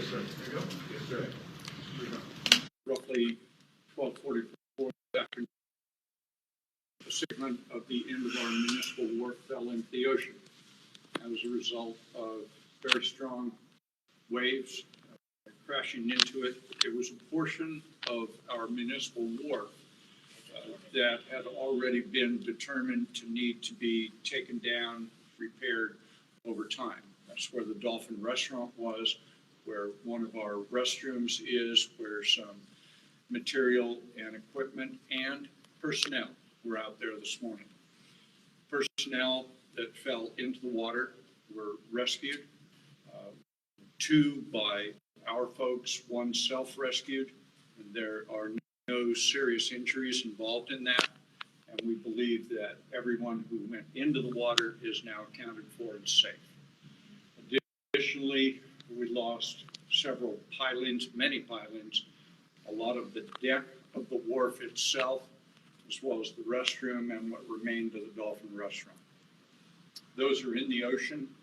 sir. There you go. Yes, sir. Roughly 12:44 afternoon, a segment of the end of our municipal wharf fell into the ocean as a result of very strong waves crashing into it. It was a portion of our municipal wharf that had already been determined to need to be taken down, repaired over time. That's where the Dolphin Restaurant was, where one of our restrooms is, where some material and equipment and personnel were out there this morning. Personnel that fell into the water were rescued, two by our folks, one self-rescued, and there are no serious injuries involved in that, and we believe that everyone who went into the water is now accounted for and safe. Additionally, we lost several pilings, many pilings, a lot of the deck of the wharf itself, as well as the restroom and what remained of the Dolphin Restaurant. Those are in the ocean.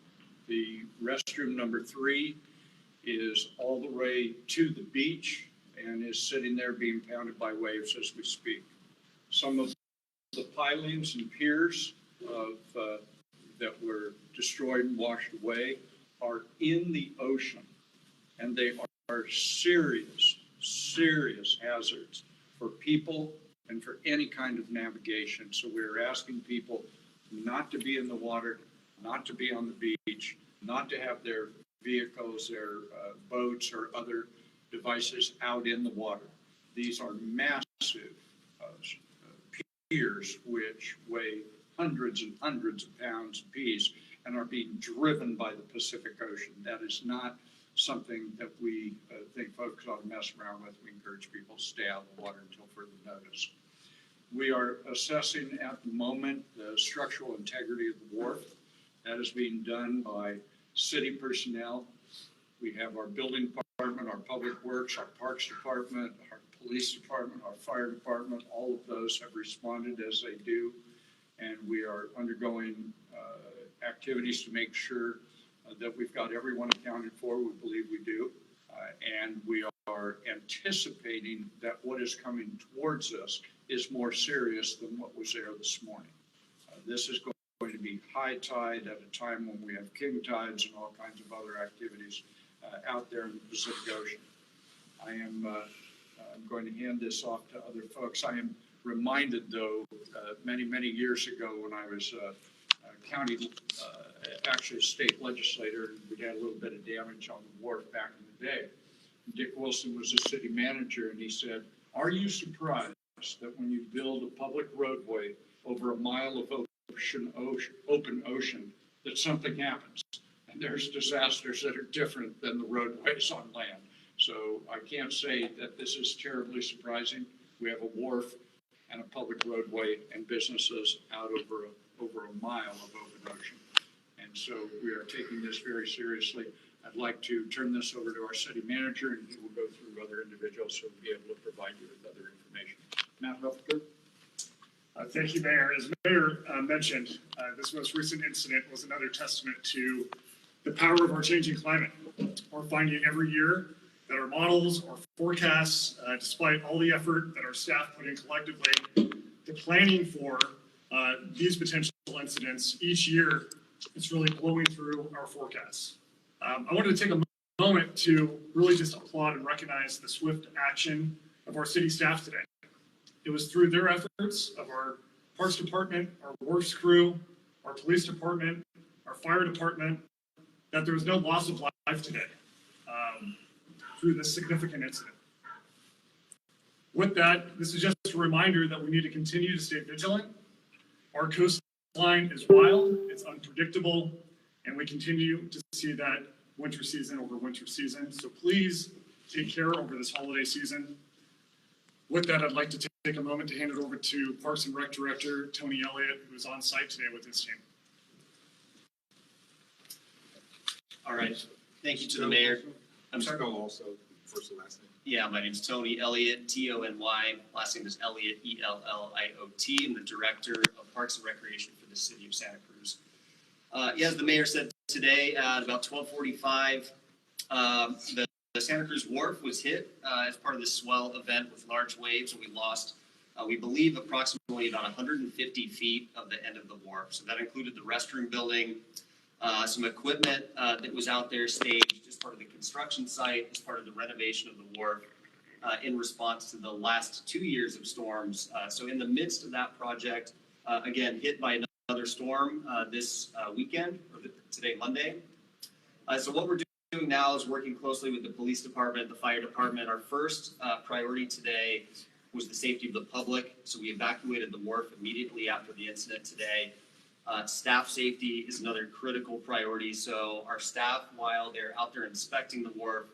The restroom number 3 is all the way to the beach and is sitting there being pounded by waves as we speak. Some of the pilings and piers that were destroyed and washed away are in the ocean, and they are serious hazards for people and for any kind of navigation. So we're asking people not to be in the water, not to be on the beach, not to have their vehicles, their boats or other devices out in the water. These are massive piers which weigh hundreds and hundreds of pounds apiece and are being driven by the Pacific Ocean. That is not something that we think folks ought to mess around with. We encourage people to stay out of the water until further notice. We are assessing at the moment the structural integrity of the wharf. That is being done by city personnel. We have our building department, our public works, our parks department, our police department, our fire department. All of those have responded as they do, and we are undergoing activities to make sure that we've got everyone accounted for. We believe we do, and we are anticipating that what is coming towards us is more serious than what was there this morning. This is going to be high tide at a time when we have king tides and all kinds of other activities out there in the Pacific Ocean. I am I'm going to hand this off to other folks. I am reminded, though, many years ago when I was actually a state legislator, we had a little bit of damage on the wharf back in the day. Dick Wilson was the city manager, and he said, "Are you surprised that when you build a public roadway over a mile of open ocean, that something happens? And there's disasters that are different than the roadways on land." So I can't say that this is terribly surprising. We have a wharf and a public roadway and businesses out over a mile of open ocean. And so we are taking this very seriously. I'd like to turn this over to our city manager, and he will go through other individuals who will be able to provide you with other information. Matt Rutherford. Thank you, Mayor. As Mayor mentioned, this most recent incident was another testament to the power of our changing climate. We're finding every year that our models, our forecasts, despite all the effort that our staff put in collectively to planning for these potential incidents, each year it's really blowing through our forecasts. I wanted to take a moment to really just applaud and recognize the swift action of our city staff today. It was through their efforts of our parks department, our Wharf's crew, our police department, our fire department, that there was no loss of life today through this significant incident. With that, this is just a reminder that we need to continue to stay vigilant. Our coastline is wild, it's unpredictable, and we continue to see that winter season over winter season. So please take care over this holiday season. With that, I'd like to take a moment to hand it over to Parks and Rec Director Tony Elliott, who is on site today with his team. All right. Thank you to the mayor. I'm sorry. Also, first and last name. Yeah, my name is Tony Elliott, Tony. Last name is Elliott, Elliot. I'm the Director of Parks and Recreation for the City of Santa Cruz. As the mayor said today, at about 12:45, the the Santa Cruz Wharf was hit as part of this swell event with large waves, and we lost, we believe, approximately about 150 feet of the end of the wharf. So that included the restroom building, some equipment that was out there staged as part of the construction site, as part of the renovation of the wharf, in response to the last 2 years of storms. So in the midst of that project, again, hit by another storm this weekend, or today, Monday. So what we're doing now is working closely with the police department, the fire department. Our first priority today was the safety of the public. So we evacuated the wharf immediately after the incident today. Staff safety is another critical priority. So our staff, while they're out there inspecting the wharf,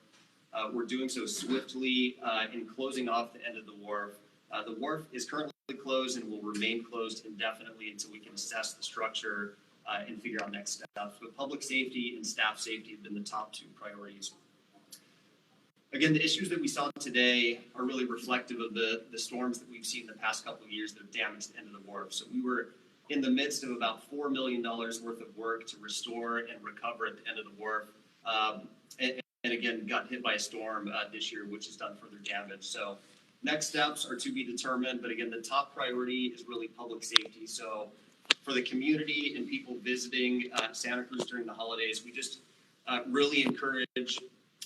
we're doing so swiftly in closing off the end of the wharf. The wharf is currently closed and will remain closed indefinitely until we can assess the structure and figure out next steps. But public safety and staff safety have been the top two priorities. Again, the issues that we saw today are really reflective of the storms that we've seen the past couple of years that have damaged the end of the wharf. So we were in the midst of about $4 million worth of work to restore and recover at the end of the wharf. And again, got hit by a storm this year, which has done further damage. So next steps are to be determined. But again, the top priority is really public safety. So for the community and people visiting Santa Cruz during the holidays, we just really encourage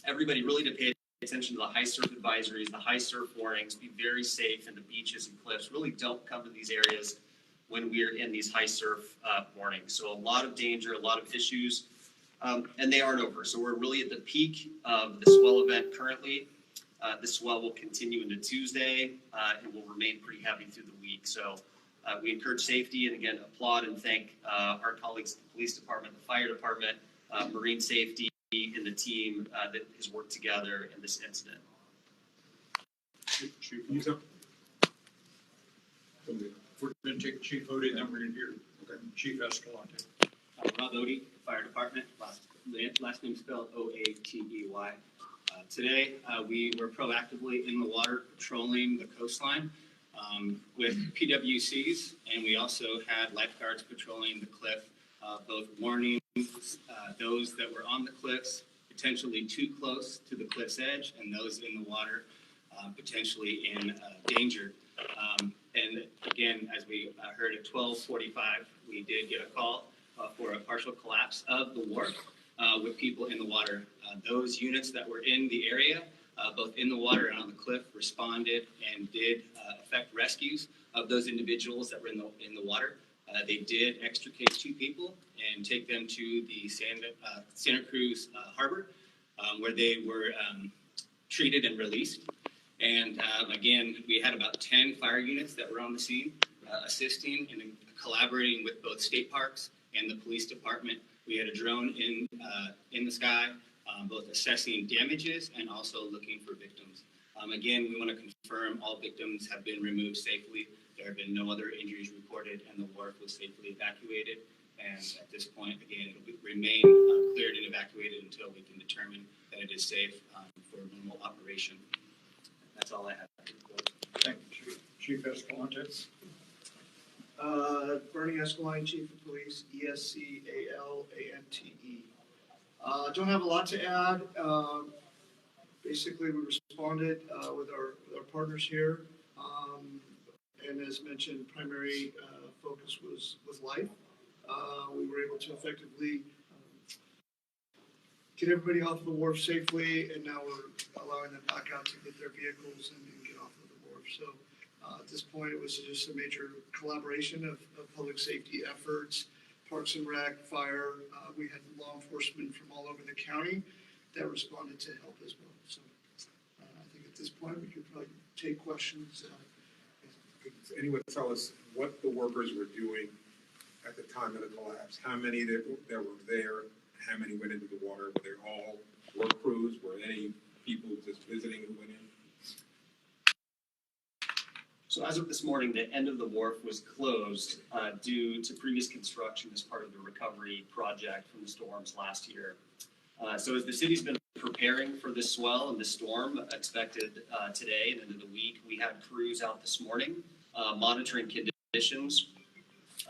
everybody really to pay attention to the high surf advisories, the high surf warnings, be very safe in the beaches and cliffs. Really don't come to these areas when we're in these high surf warnings. So a lot of danger, a lot of issues, and they aren't over. So we're really at the peak of the swell event currently. The swell will continue into Tuesday and will remain pretty heavy through the week. So we encourage safety and again, applaud and thank our colleagues at the police department, the fire department, marine safety, and the team that has worked together in this incident. Chief, we're going to take Chief Odie, and then we're going to hear Chief Escalante. Rob Odie, Fire Department. Last name spelled Oatey. Today, we were proactively in the water patrolling the coastline with PWCs, and we also had lifeguards patrolling the cliff, both warning those that were on the cliffs, potentially too close to the cliff's edge, and those in the water, potentially in danger. And again, as we heard at 12:45, we did get a call for a partial collapse of the wharf with people in the water. Those units that were in the area, both in the water and on the cliff, responded and did effect rescues of those individuals that were in the water. They did extricate 2 people and take them to the Santa Cruz Harbor, where they were treated and released. And again, we had about 10 fire units that were on the scene, assisting and collaborating with both state parks and the police department. We had a drone in the sky, both assessing damages and also looking for victims. Again, we want to confirm all victims have been removed safely. There have been no other injuries reported, and the wharf was safely evacuated. And at this point, again, it will remain cleared and evacuated until we can determine that it is safe for normal operation. That's all I have to report. Thank you, Chief Escalante. Bernie Escaline, Chief of Police, ESCALANTE. Don't have a lot to add. Basically, we responded with our partners here. And as mentioned, primary focus was life. We were able to effectively get everybody off the wharf safely, and now we're allowing them back out to get their vehicles and get off of the wharf. So at this point, it was just a major collaboration of public safety efforts, Parks and Rec, fire. We had law enforcement from all over the county that responded to help as well. So I think at this point, we could probably take questions. Does anyone tell us what the workers were doing at the time of the collapse? How many that were there? How many went into the water? Were they all work crews? Were any people just visiting who went in? So as of this morning, the end of the wharf was closed due to previous construction as part of the recovery project from the storms last year. So as the city's been preparing for this swell and the storm expected today and into the week, we had crews out this morning monitoring conditions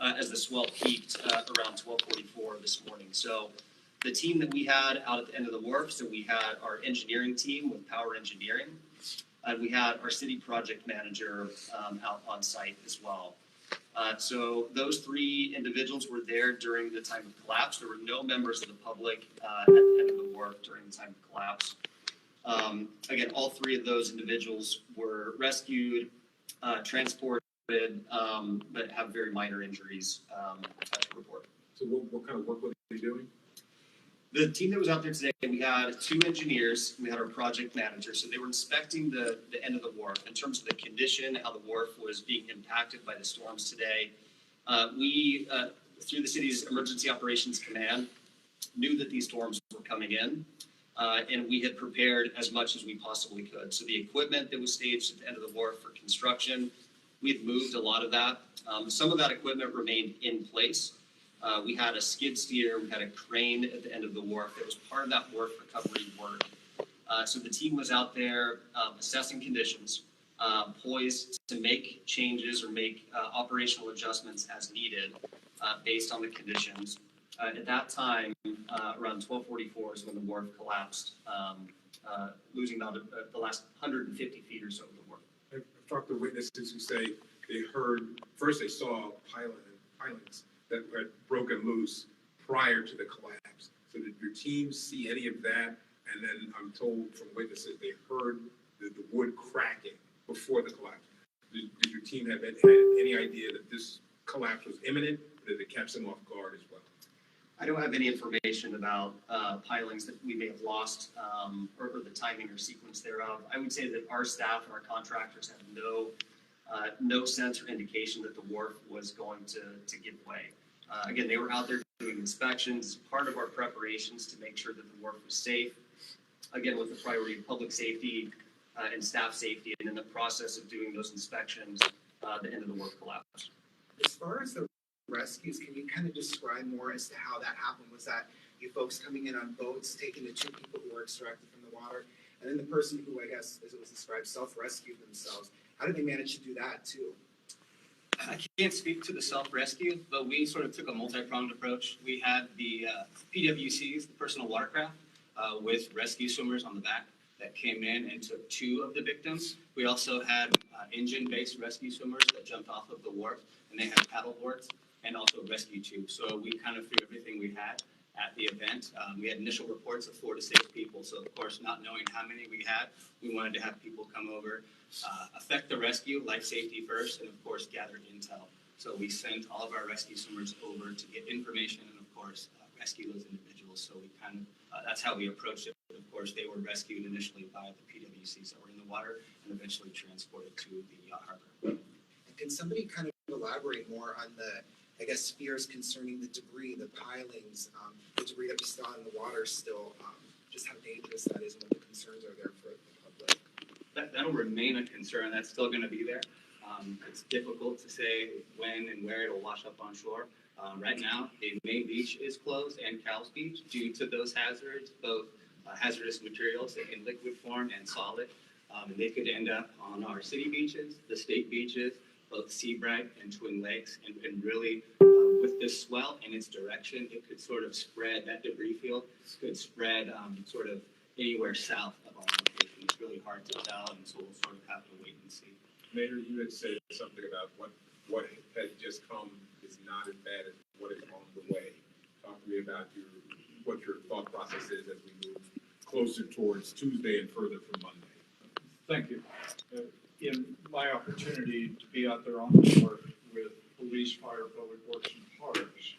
as the swell peaked around 12:44 this morning. So The team that we had out at the end of the wharf, so we had our engineering team with Power Engineering, and we had our city project manager out on site as well. So those three individuals were there during the time of collapse. There were no members of the public at the end of the wharf during the time of collapse. Again, all three of those individuals were rescued, transported, but have very minor injuries to report. So what kind of work were they doing? The team that was out there today, we had two engineers, we had our project manager, so they were inspecting the end of the wharf in terms of the condition, how the wharf was being impacted by the storms today. We, through the city's emergency operations command, knew that these storms were coming in, and we had prepared as much as we possibly could. So the equipment that was staged at the end of the wharf for construction, we had moved a lot of that. Some of that equipment remained in place. We had a skid steer, we had a crane at the end of the wharf that was part of that wharf recovery work. So the team was out there assessing conditions, poised to make changes or make operational adjustments as needed based on the conditions. At that time, around 12:44 is when the wharf collapsed, losing about the last 150 feet or so of the wharf. I've talked to witnesses who say they saw pilings that had broken loose prior to the collapse. So did your team see any of that? And then I'm told from witnesses they heard the wood cracking before the collapse. Did your team have any idea that this collapse was imminent, or did it catch them off guard as well? I don't have any information about pilings that we may have lost or the timing or sequence thereof. I would say that our staff and our contractors have no sense or indication that the wharf was going to give way. Again, they were out there doing inspections, part of our preparations to make sure that the wharf was safe. Again, with the priority of public safety and staff safety, and in the process of doing those inspections, the end of the wharf collapsed. As far as the rescues, can you kind of describe more as to how that happened? Was that you folks coming in on boats, taking the two people who were extracted from the water, and then the person who, I guess, as it was described, self-rescued themselves? How did they manage to do that too? I can't speak to the self-rescue, but we sort of took a multi-pronged approach. We had the PWCs, the personal watercraft, with rescue swimmers on the back that came in and took two of the victims. We also had engine-based rescue swimmers that jumped off of the wharf, and they had paddle boards and also rescue tubes. So we kind of threw everything we had at the event. We had initial reports of 4 to 6 people. So of course, not knowing how many we had, we wanted to have people come over, affect the rescue, life safety first, and of course, gather intel. So we sent all of our rescue swimmers over to get information and of course, rescue those individuals. So we kind of, that's how we approached it. But of course, they were rescued initially by the PWCs that were in the water and eventually transported to the harbor. And can somebody kind of elaborate more on the, I guess, fears concerning the debris, the pilings, the debris that we saw in the water still, just how dangerous that is and what the concerns are there for the public? That'll remain a concern. That's still going to be there. It's difficult to say when and where it'll wash up on shore. Right now, the main beach is closed and Cowell Beach due to those hazards, both hazardous materials in liquid form and solid. And they could end up on our city beaches, the state beaches, both Seabright and Twin Lakes, and really with this swell and its direction, it could sort of spread, that debris field could spread sort of anywhere south of our location. It's really hard to tell, and so we'll sort of have to wait and see. Mayor, you had said something about what had just come is not as bad as what is on the way. Talk to me about what your thought process is as we move closer towards Tuesday and further from Monday. Thank you. In my opportunity to be out there on the wharf with police, fire, public works, and parks,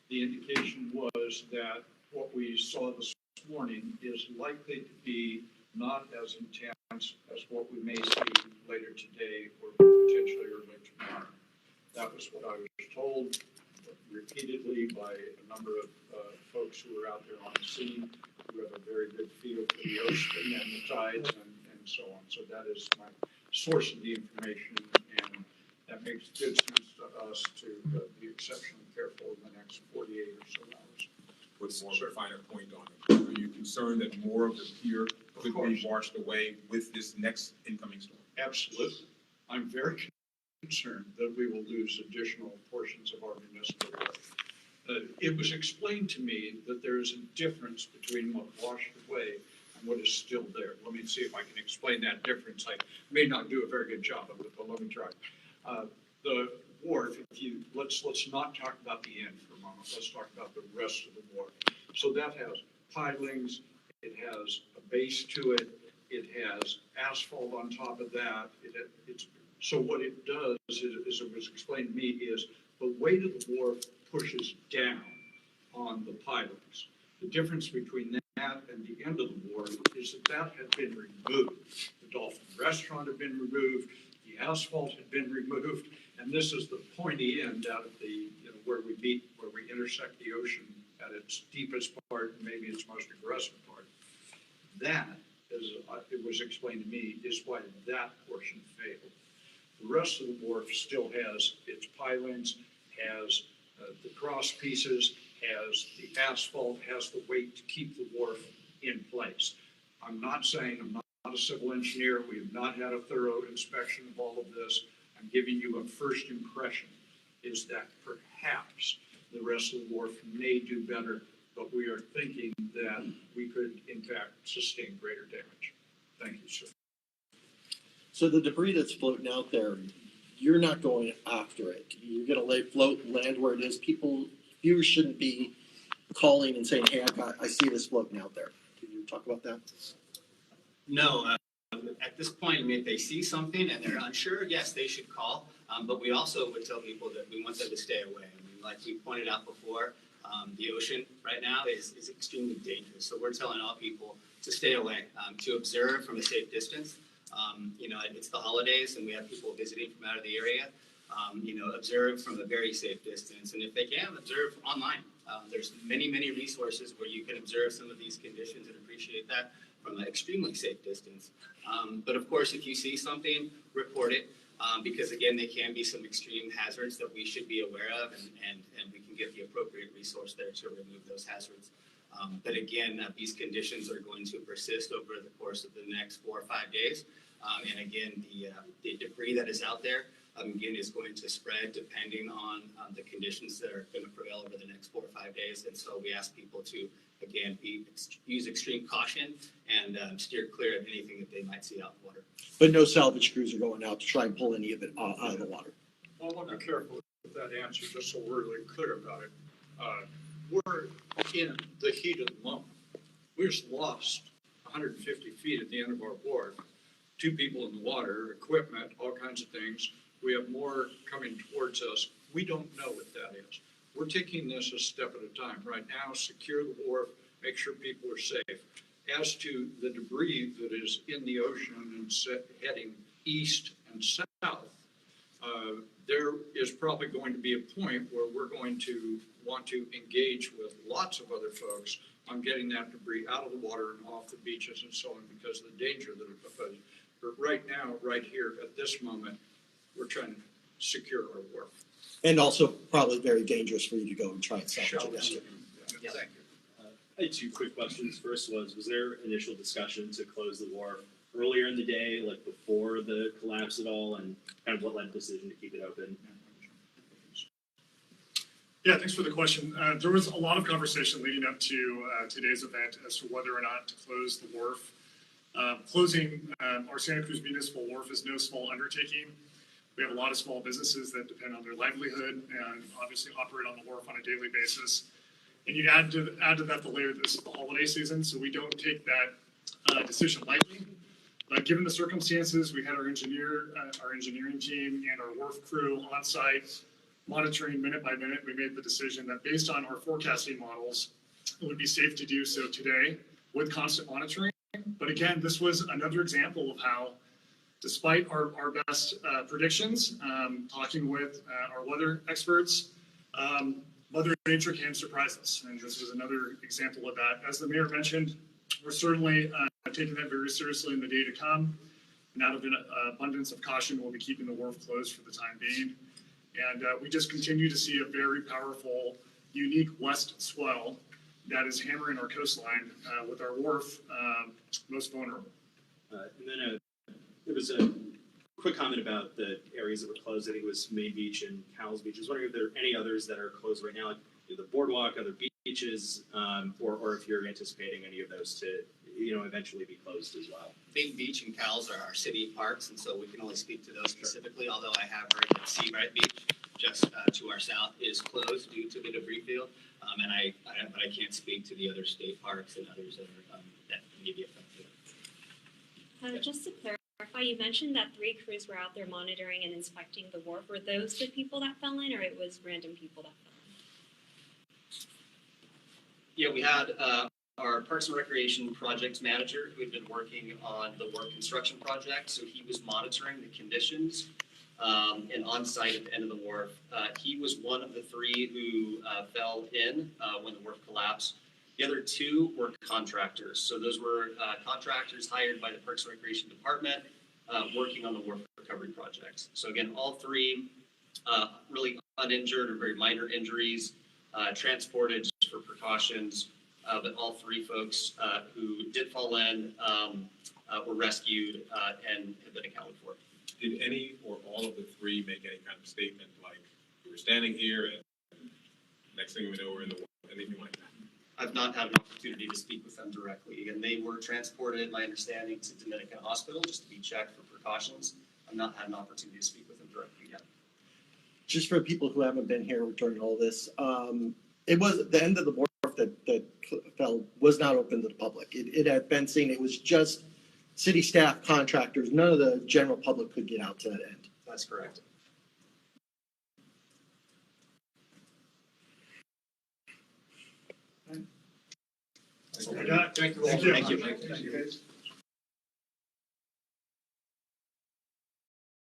the indication was that what we saw this morning is likely to be not as intense as what we may see later today or potentially early tomorrow. That was what I was told repeatedly by a number of folks who were out there on the scene, who have a very good feel for the ocean and the tides and so on. So that is my source of the information, and that makes good sense to us to be exceptionally careful in the next 48 or so hours. With more of a finer point on it. Are you concerned that more of the pier could be washed away with this next incoming storm? Absolutely. I'm very concerned that we will lose additional portions of our municipal water. It was explained to me that there is a difference between what washed away and what is still there. Let me see if I can explain that difference. I may not do a very good job of it, but let me try. The wharf, let's not talk about the end for a moment. Let's talk about the rest of the wharf. So that has pilings, it has a base to it, it has asphalt on top of that. So what it does is, as it was explained to me, is the weight of the wharf pushes down on the pilings. The difference between that and the end of the wharf is that had been removed. The Dolphin Restaurant had been removed, the asphalt had been removed, and this is the pointy end out of the, where we intersect the ocean at its deepest part, maybe its most aggressive part. That, as it was explained to me, is why that portion failed. The rest of the wharf still has its pilings, has the cross pieces, has the asphalt, has the weight to keep the wharf in place. I'm not saying I'm not a civil engineer. We have not had a thorough inspection of all of this. I'm giving you a first impression, is that perhaps the rest of the wharf may do better, but we are thinking that we could, in fact, sustain greater damage. Thank you, sir. So the debris that's floating out there, you're not going after it. You're going to float and land where it is. Viewers shouldn't be calling and saying, "Hey, I see this floating out there." Can you talk about that? No, at this point, I mean, if they see something and they're unsure, yes, they should call. But we also would tell people that we want them to stay away. I mean, like we pointed out before, the ocean right now is extremely dangerous. So we're telling all people to stay away, to observe from a safe distance. It's the holidays and we have people visiting from out of the area. Observe from a very safe distance. And if they can, observe online. There's many, many resources where you can observe some of these conditions and appreciate that from an extremely safe distance. But of course, if you see something, report it. Because again, there can be some extreme hazards that we should be aware of and we can get the appropriate resource there to remove those hazards. But again, these conditions are going to persist over the course of the next 4 or 5 days. And again, the debris that is out there, again, is going to spread depending on the conditions that are going to prevail over the next 4 or 5 days. And so we ask people to, again, use extreme caution and steer clear of anything that they might see out in the water. But no salvage crews are going out to try and pull any of it out of the water. I want to be careful with that answer, just so we're really clear about it. We're in the heat of the moment. We just lost 150 feet at the end of our wharf. 2 people in the water, equipment, all kinds of things. We have more coming towards us. We don't know what that is. We're taking this a step at a time. Right now, secure the wharf, make sure people are safe. As to the debris that is in the ocean and heading east and south, there is probably going to be a point where we're going to want to engage with lots of other folks on getting that debris out of the water and off the beaches and so on because of the danger that it poses. But right now, right here at this moment, we're trying to secure our wharf. And also probably very dangerous for you to go and try and salvage it. Yeah. Thank you. I had 2 quick questions. First was there initial discussion to close the wharf earlier in the day, like before the collapse at all, and kind of what led the decision to keep it open? Yeah, thanks for the question. There was a lot of conversation leading up to today's event as to whether or not to close the wharf. Closing our Santa Cruz Municipal Wharf is no small undertaking. We have a lot of small businesses that depend on their livelihood and obviously operate on the wharf on a daily basis. And you add to that the layer that this is the holiday season, so we don't take that decision lightly. But given the circumstances, we had our engineering team and our wharf crew on site monitoring minute by minute. We made the decision that based on our forecasting models, it would be safe to do so today with constant monitoring. But again, this was another example of how, despite our best predictions, talking with our weather experts, Mother Nature can surprise us. And this was another example of that. As the mayor mentioned, we're certainly taking that very seriously in the day to come. And out of an abundance of caution, we'll be keeping the wharf closed for the time being. And we just continue to see a very powerful, unique west swell that is hammering our coastline with our wharf most vulnerable. And then there was a quick comment about the areas that were closed. I think it was Main Beach and Cowell's Beach. I was wondering if there are any others that are closed right now. Like, do the boardwalk, other beaches, or if you're anticipating any of those to, eventually be closed as well. Big Beach and Cowell's are our city parks, and so we can only speak to those specifically, although I have heard that Seabright Beach, just to our south, is closed due to the debris field. But I can't speak to the other state parks and others that are, that may be affected. Just to clarify, you mentioned that 3 crews were out there monitoring and inspecting the wharf. Were those the people that fell in, or it was random people that fell in? Yeah, we had our Parks and Recreation project manager who had been working on the Wharf construction project, so he was monitoring the conditions and on site at the end of the wharf. He was one of the 3 who fell in when the wharf collapsed. The other 2 were contractors. So those were contractors hired by the Parks and Recreation Department working on the wharf recovery project. So again, all 3 really uninjured or very minor injuries, transported for precautions, but all 3 folks who did fall in were rescued and have been accounted for. Did any or all of the 3 make any kind of statement like, we were standing here and next thing we know we're in the water, anything like that? I've not had an opportunity to speak with them directly. Again, they were transported, my understanding, to Dominican Hospital just to be checked for precautions. I've not had an opportunity to speak with them directly yet. Just for people who haven't been here during all this, it was the end of the wharf that fell was not open to the public. It had fencing. It was just city staff, contractors. None of the general public could get out to that end. That's correct. Thank you. Thank you. Thank you, guys.